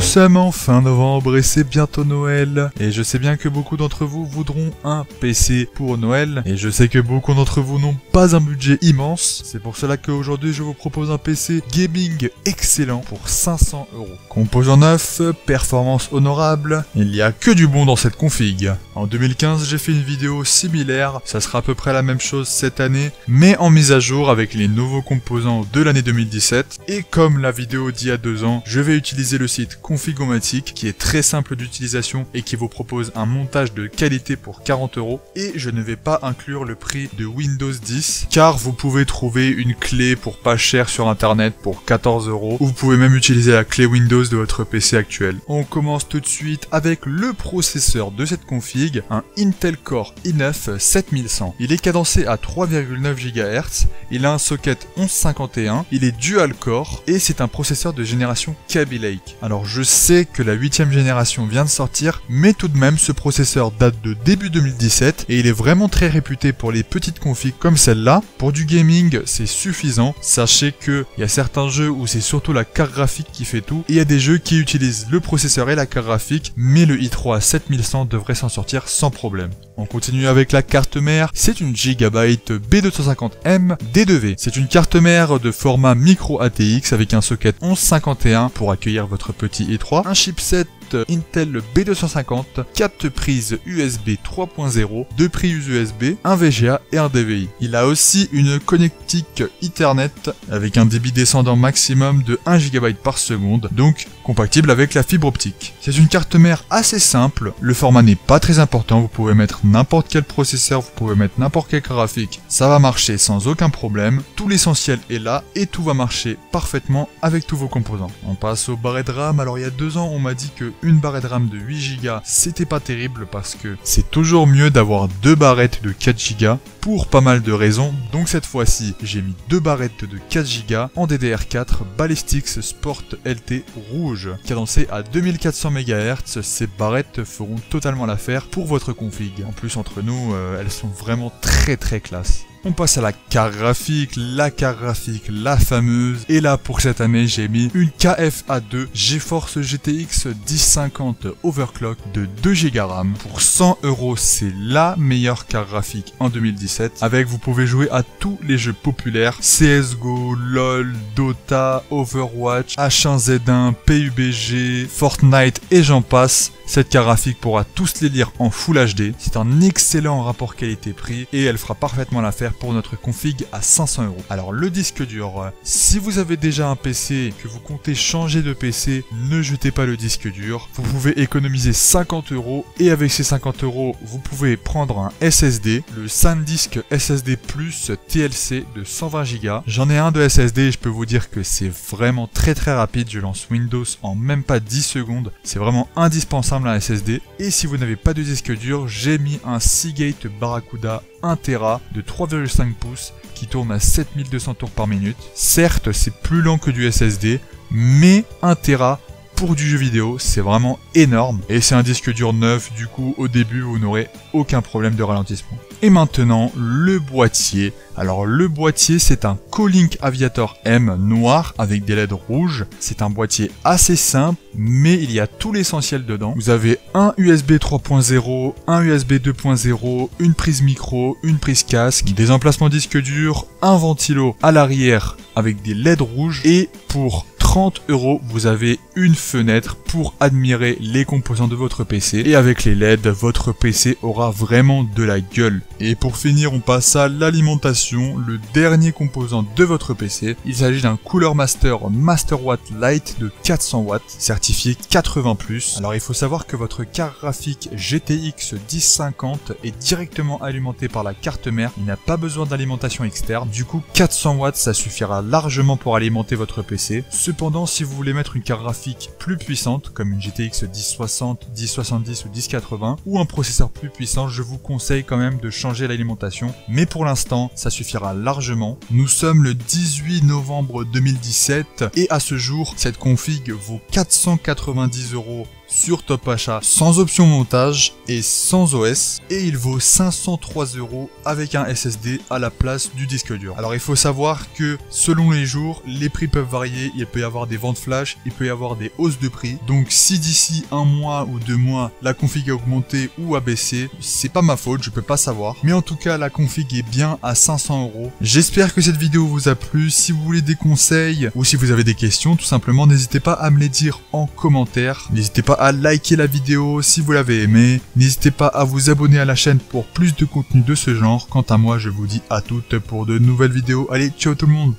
sommes en fin novembre et c'est bientôt Noël. Et je sais bien que beaucoup d'entre vous voudront un PC pour Noël. Et je sais que beaucoup d'entre vous n'ont pas un budget immense. C'est pour cela qu'aujourd'hui je vous propose un PC gaming excellent pour 500 €. Composant neuf, performance honorable, il n'y a que du bon dans cette config. En 2015 j'ai fait une vidéo similaire, ça sera à peu près la même chose cette année, mais en mise à jour avec les nouveaux composants de l'année 2017. Et comme la vidéo d'il y a 2 ans, je vais utiliser le site Configomatic qui est très simple d'utilisation et qui vous propose un montage de qualité pour 40 €. Et je ne vais pas inclure le prix de Windows 10 car vous pouvez trouver une clé pour pas cher sur internet pour 14 €, ou vous pouvez même utiliser la clé Windows de votre PC actuel. On commence tout de suite avec le processeur de cette config, un Intel Core i9 7100. Il est cadencé à 3,9 GHz, il a un socket 1151, il est dual core et c'est un processeur de génération Kaby Lake. Alors je sais que la 8ème génération vient de sortir, mais tout de même ce processeur date de début 2017 et il est vraiment très réputé pour les petites configs comme celle-là. Pour du gaming, c'est suffisant. Sachez que il y a certains jeux où c'est surtout la carte graphique qui fait tout, et il y a des jeux qui utilisent le processeur et la carte graphique, mais le i3 7100 devrait s'en sortir sans problème. On continue avec la carte mère, c'est une Gigabyte B250M D2V. C'est une carte mère de format micro ATX avec un socket 1151 pour accueillir votre petit i3, un chipset Intel B250, 4 prises USB 3.0, 2 prises USB, un VGA et un DVI. Il a aussi une connectique Ethernet avec un débit descendant maximum de 1 GB par seconde, donc compatible avec la fibre optique. C'est une carte mère assez simple, le format n'est pas très important, vous pouvez mettre n'importe quel processeur, vous pouvez mettre n'importe quel graphique, ça va marcher sans aucun problème, tout l'essentiel est là et tout va marcher parfaitement avec tous vos composants. On passe aux barrettes de RAM. Alors il y a 2 ans on m'a dit que une barrette de RAM de 8 Go c'était pas terrible parce que c'est toujours mieux d'avoir 2 barrettes de 4 Go pour pas mal de raisons. Donc cette fois-ci j'ai mis 2 barrettes de 4 Go en DDR4 Ballistix Sport LT rouge, cadencé à 2400 MHz. Ces barrettes feront totalement l'affaire pour votre config. En plus entre nous, elles sont vraiment très classe. On passe à la carte graphique, la fameuse. Et là, pour cette année, j'ai mis une KFA2 GeForce GTX 1050 Overclock de 2 Go RAM. Pour 100 €, c'est la meilleure carte graphique en 2017. Avec, vous pouvez jouer à tous les jeux populaires. CSGO, LOL, Dota, Overwatch, H1Z1, PUBG, Fortnite et j'en passe. Cette carte graphique pourra tous les lire en Full HD. C'est un excellent rapport qualité-prix et elle fera parfaitement l'affaire pour notre config à 500 €. Alors le disque dur, si vous avez déjà un PC et que vous comptez changer de PC, ne jetez pas le disque dur. Vous pouvez économiser 50 € et avec ces 50 €, vous pouvez prendre un SSD, le SanDisk SSD Plus TLC de 120 Go. J'en ai un de SSD et je peux vous dire que c'est vraiment très rapide. Je lance Windows en même pas 10 secondes. C'est vraiment indispensable un SSD. Et si vous n'avez pas de disque dur, j'ai mis un Seagate Barracuda 1 Tera de 3,5 pouces qui tourne à 7200 tours par minute. Certes, c'est plus lent que du SSD, mais 1 Tera pour du jeu vidéo, c'est vraiment énorme. Et c'est un disque dur neuf, du coup, au début, vous n'aurez aucun problème de ralentissement. Et maintenant, le boîtier. Alors le boîtier, c'est un Colink Aviator M noir avec des LED rouges. C'est un boîtier assez simple, mais il y a tout l'essentiel dedans. Vous avez un USB 3.0, un USB 2.0, une prise micro, une prise casque, des emplacements disque dur, un ventilo à l'arrière avec des LED rouges et pour 30 €, vous avez une fenêtre pour admirer les composants de votre PC. Et avec les LED, votre PC aura vraiment de la gueule. Et pour finir, on passe à l'alimentation, le dernier composant de votre PC. Il s'agit d'un Cooler Master Masterwatt Lite de 400 watts, certifié 80+. Alors il faut savoir que votre carte graphique GTX 1050 est directement alimentée par la carte mère. Il n'a pas besoin d'alimentation externe. Du coup, 400 watts, ça suffira largement pour alimenter votre PC. Cependant, si vous voulez mettre une carte graphique plus puissante, comme une GTX 1060, 1070 ou 1080, ou un processeur plus puissant, je vous conseille quand même de changer l'alimentation. Mais pour l'instant, ça suffira largement. Nous sommes le 18 novembre 2017 et à ce jour, cette config vaut 490 € sur Top Achat, sans option montage et sans OS, et il vaut 503 € avec un SSD à la place du disque dur. Alors il faut savoir que selon les jours, les prix peuvent varier, il peut y avoir des ventes flash, il peut y avoir des hausses de prix, donc si d'ici un mois ou 2 mois la config a augmenté ou a baissé, c'est pas ma faute, je peux pas savoir, mais en tout cas la config est bien à 500 €. J'espère que cette vidéo vous a plu. Si vous voulez des conseils ou si vous avez des questions, tout simplement n'hésitez pas à me les dire en commentaire. N'hésitez pas à liker la vidéo si vous l'avez aimé. N'hésitez pas à vous abonner à la chaîne pour plus de contenu de ce genre. Quant à moi, je vous dis à toutes pour de nouvelles vidéos. Allez, ciao tout le monde!